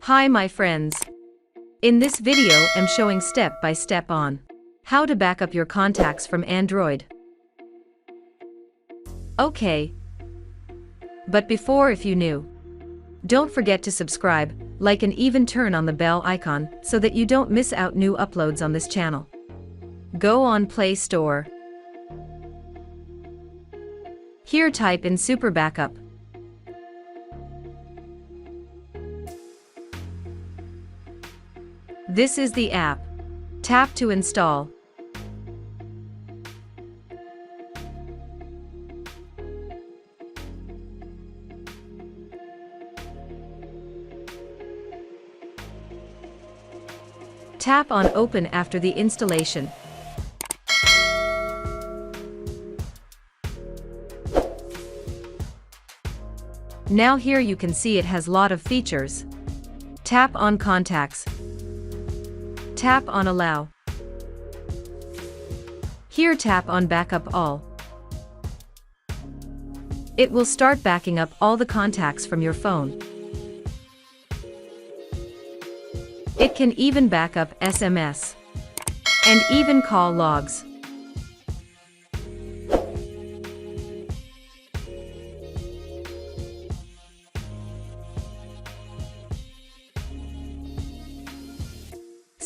Hi my friends. In this video I'm showing step by step on how to back up your contacts from Android. Okay. But before, if you new, don't forget to subscribe, like and even turn on the bell icon so that you don't miss out new uploads on this channel. Go on Play Store. Here type in Super Backup. This is the app. Tap to install. Tap on Open after the installation. Now here you can see it has lot of features. Tap on Contacts. Tap on Allow. Here tap on Backup All. It will start backing up all the contacts from your phone. It can even back up SMS and even call logs.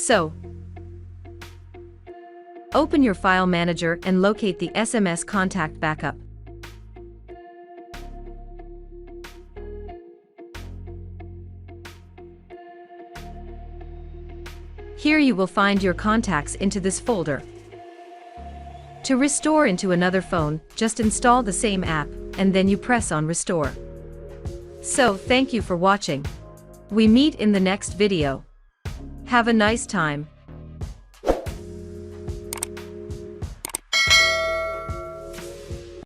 So, open your file manager and locate the SMS contact backup. Here you will find your contacts into this folder. To restore into another phone, just install the same app, and then you press on Restore. So, thank you for watching. We meet in the next video. Have a nice time.